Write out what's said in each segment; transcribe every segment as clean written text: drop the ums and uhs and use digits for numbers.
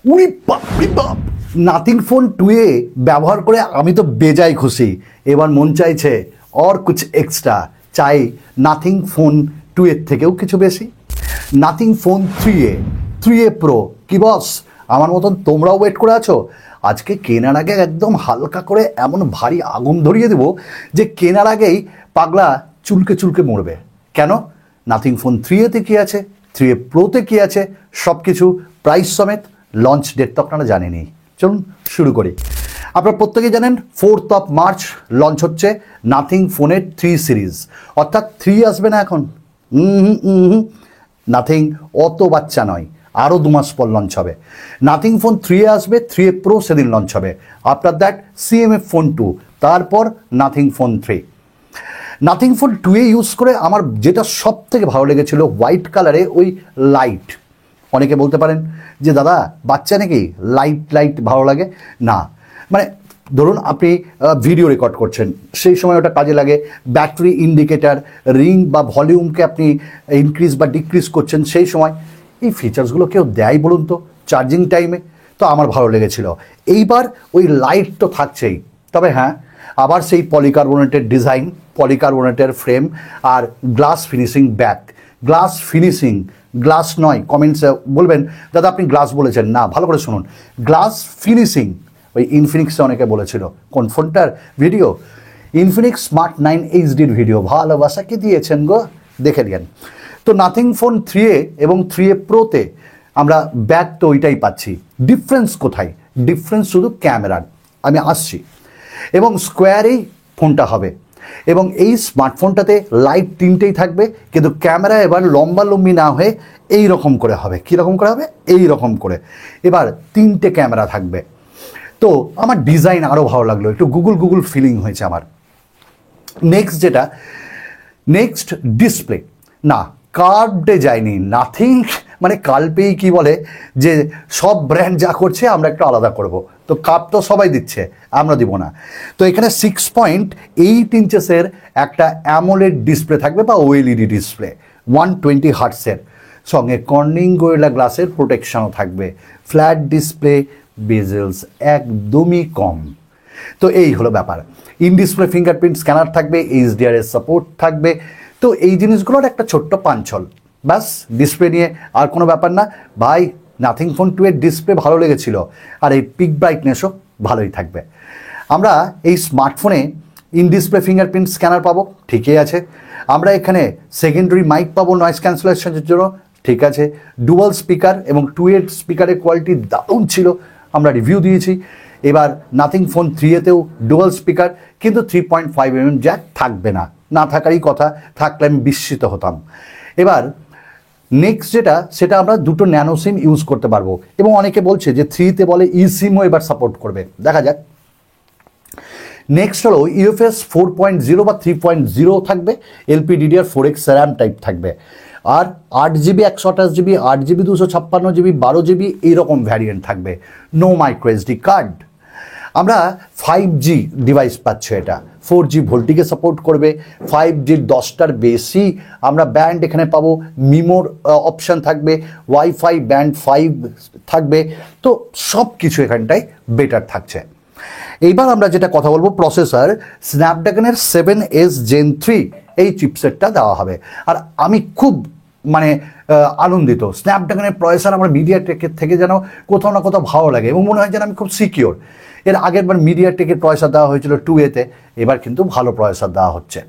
উরি বাপরে বাপ, nothing phone 2A ব্যবহার করে আমি তো বেজায় খুশি। এবার মন চাইছে और कुछ এক্সট্রা, চাই নাথিং ফোন 2A থেকেও কিছু বেশি। নাথিং ফোন 3A প্রো কি বস, আমার মতন তোমরাও ওয়েট করে আছো? আজকে কেনার আগে একদম হালকা করে এমন ভারী আগুন ধরিয়ে দেবো যে কেনার আগেই পাগলা চুলকে চুলকে মরবে। কেন? নাথিং ফোন 3A কি আছে, 3A প্রোতে কি আছে, সব কিছু প্রাইস সমেত। লঞ্চ ডেট তো আপনারা জানেনই। চলুন শুরু করি। আপনারা প্রত্যেকেই জানেন 4th of March লঞ্চ হচ্ছে নাথিং ফোনের 3 সিরিজ, অর্থাৎ 3 আসবে না এখন। নাথিং অত বাচ্চা নয়, আরও 2 মাস পর লঞ্চ হবে। নাথিং ফোন 3A আসবে, 3A প্রো সেদিন লঞ্চ হবে। আফটার দ্যাট CMF ফোন 2, তারপর nothing phone 3। Nothing phone 2A use করে আমার যেটা সব থেকে ভালো লেগেছিল, হোয়াইট কালারে ওই লাইট। অনেকে বলতে পারেন যে দাদা বাচ্চা নাকি লাইট লাইট ভালো লাগে না, মানে ধরুন আপনি ভিডিও রেকর্ড করছেন, সেই সময় ওটা কাজে লাগে। ব্যাটারি ইন্ডিকেটার, রিং বা ভলিউমকে আপনি ইনক্রিজ বা ডিক্রিজ করছেন, সেই সময় এই ফিচার্সগুলো কেউ দেয় বলুন তো চার্জিং টাইমে? তো আমার ভালো লেগেছিল। এইবার ওই লাইট তো থাকছেই, তবে হ্যাঁ আবার সেই পলিকার্বনেটের ডিজাইন, পলিকার্বনেটের ফ্রেম আর glass finishing back. Glass finishing, glass নয়। কমেন্টসে বলবেন দাদা আপনি গ্লাস বলেছেন না, ভালো করে শুনুন। গ্লাস ফিনিশিং ওই ইনফিনিক্সে অনেকে বলেছিল। কোন ফোনটার ভিডিও? ইনফিনিক্স স্মার্ট 9 এইচডির ভিডিও। ভালোবাসা কি দিয়েছেন গো, দেখে দিয়েন। তো নাথিং ফোন 3A এবং 3A প্রোতে আমরা ব্যাক তো ওইটাই পাচ্ছি। ডিফারেন্স কোথায়? ডিফারেন্স শুধু ক্যামেরার, আমি আসছি। এবং স্কোয়ারেই ফোনটা হবে, এবং এই স্মার্টফোনটাতে লাইট 3টেই থাকবে, কিন্তু ক্যামেরা এবার লম্বালম্বি না হয়ে এই রকম করে হবে। কীরকম করে হবে? এই রকম করে। এবার 3টে ক্যামেরা থাকবে। তো আমার ডিজাইন আরও ভালো লাগলো, একটু গুগল ফিলিং হয়েছে আমার। নেক্সট ডিসপ্লে না, কার্ভডে যায়নি নাথিং, মানে কাল্পেই কি বলে যে সব ব্র্যান্ড যা করছে আমরা একটু আলাদা করব। তো কাপ তো সবাই দিচ্ছে, আমরা দিব না। তো এখানে 6.8 ইঞ্চেসের একটা অ্যামোলেড ডিসপ্লে থাকবে বা OLED ডিসপ্লে, 120 হার্টসের, সঙ্গে কর্নিং গোরিলা গ্লাসের প্রোটেকশনও থাকবে। ফ্ল্যাট ডিসপ্লে, বেজেলস একদমই কম। তো এই হলো ব্যাপার। ইন ডিসপ্লে ফিঙ্গারপ্রিন্ট স্ক্যানার থাকবে, HDR এর সাপোর্ট থাকবে। তো এই জিনিসগুলোর একটা ছোট্ট পাঞ্চল, ব্যাস। ডিসপ্লে নিয়ে আর কোনো ব্যাপার না ভাই। নাথিং ফোন 2 এর ডিসপ্লে ভালো লেগেছিল, আর এই পিক ব্রাইটনেসও ভালোই থাকবে। আমরা এই স্মার্টফোনে ইন ডিসপ্লে ফিঙ্গারপ্রিন্ট স্ক্যানার পাবো, ঠিকই আছে। আমরা এখানে সেকেন্ডারি মাইক পাবো নয়েজ ক্যান্সেলেশনের জন্য, ঠিক আছে। ডুয়াল স্পিকার এবং 2A স্পিকারের কোয়ালিটি দারুণ ছিল, আমরা রিভিউ দিয়েছি। এবার নাথিং ফোন 3A-তেও ডুয়াল স্পিকার, কিন্তু 3.5mm জ্যাক থাকবে না, না থাকারই কথা, থাকলে আমি বিস্মিত হতাম। এবার নেক্সট যেটা, সেটা আমরা দুটো ন্যানো সিম ইউজ করতে পারবো, এবং অনেকে বলছে যে 3তে বলে eSIM-ও এবার সাপোর্ট করবে, দেখা যাক। নেক্সট হলো UFS 4.0 বা 3.0 থাকবে, LPDDR4X RAM টাইপ থাকবে, আর 8GB 128GB, 8GB 256GB, 12GB এইরকম ভ্যারিয়েন্ট থাকবে। No micro SD card. আমরা 5G ডিভাইস পাচ্ছি, এটা 4G ভোল্টিকে সাপোর্ট করবে। 5G-র 10টার বেশি আমরা ব্যান্ড এখানে পাবো। মিমোর অপশান থাকবে, ওয়াইফাই ব্যান্ড 5 থাকবে। তো সব কিছু এখানটায় বেটার থাকছে। এইবার আমরা যেটা কথা বলবো, প্রসেসর স্ন্যাপড্রাগনের 7S Gen 3 এই চিপসেটটা দেওয়া হবে। আর আমি খুব আনন্দিত। স্ন্যাপড্রাগনের প্রসেসর আমার মিডিয়াটেকের থেকে যেন কোথাও না কোথাও ভালো লাগে, এবং মনে হয় যেন আমি খুব সিকিওর। এর আগের বার মিডিয়াটেকের প্রসেসর দেওয়া হয়েছিল 2A-তে, এবার কিন্তু ভালো প্রসেসর দেওয়া হচ্ছে।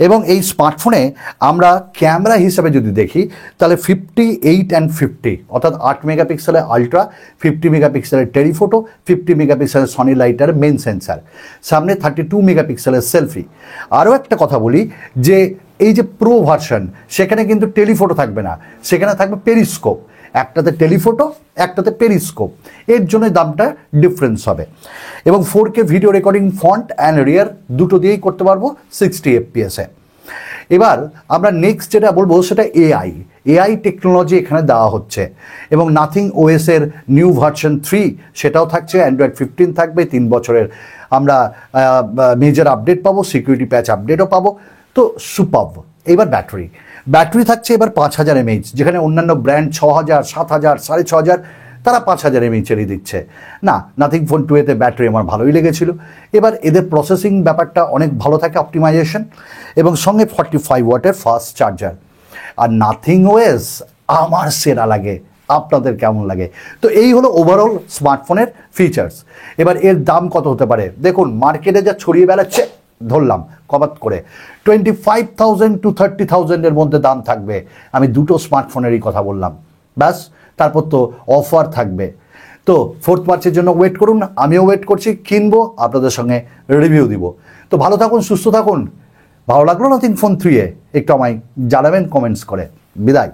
এবং এই স্মার্টফোনে আমরা ক্যামেরা হিসাবে যদি দেখি, তাহলে 58 and 50, অর্থাৎ 8 মেগাপিক্সেলের আলট্রা, 50 মেগাপিক্সেলের টেলিফোটো, 50 মেগাপিক্সেলের সনি লাইটার মেন সেন্সার, সামনে 32 মেগাপিক্সেলের সেলফি। আরও একটা কথা বলি যে এই যে প্রো ভার্সন, সেখানে কিন্তু টেলিফোটো থাকবে না, সেখানে থাকবে পেরিস্কোপ। একটাতে টেলিফোটো, একটাতে পেরিস্কোপ, এর জন্য দামটা ডিফারেন্স হবে। এবং 4K video recording front and রিয়ার দুটো দিয়েই করতে পারবো 60 FPS-এ। এবার আমরা নেক্সট যেটা বলবো, সেটা এআই টেকনোলজি এখানে দেওয়া হচ্ছে। এবং নাথিং OS-এর নিউ ভার্সন 3 সেটাও থাকছে, অ্যান্ড্রয়েড 15 থাকবে, 3 বছরের আমরা মেজর আপডেট পাবো, সিকিউরিটি প্যাচ আপডেটও পাবো। তো সুপারব। এবার ব্যাটারি থাকছে এবার 5000 mAh, যেখানে অন্যান্য ব্র্যান্ড 6000, 7000, 6500 তারা 5000 mAh দিচ্ছে। না, নাথিং ফোন 2 ব্যাটারি আমার ভালোই লেগেছিল। এবার এদের প্রসেসিং ব্যাপারটা অনেক ভালো থাকে, অপটিমাইজেশন, এবং সঙ্গে 45 ওয়াটের ফাস্ট চার্জার। আর নাথিং ওয়েস আমার সেরা লাগে, আপনাদের কেমন লাগে? তো এই হলো ওভারঅল স্মার্টফোনের ফিচার্স। এবার এর দাম কত হতে পারে দেখুন, মার্কেটে যা ছড়িয়ে বেড়াচ্ছে, ধরলাম কবাত করে 25,000 to 30,000-এর মধ্যে দাম থাকবে। আমি দুটো স্মার্টফোনেরই কথা বললাম, ব্যাস। তারপর তো অফার থাকবে। তো 4 মার্চের জন্য ওয়েট করুন, আমিও ওয়েট করছি, কিনবো, আপনাদের সঙ্গে রিভিউ দিব। তো ভালো থাকুন, সুস্থ থাকুন। ভালো লাগলো নাথিং ফোন 3 একটু আমায় জানাবেন কমেন্টস করে। বিদায়।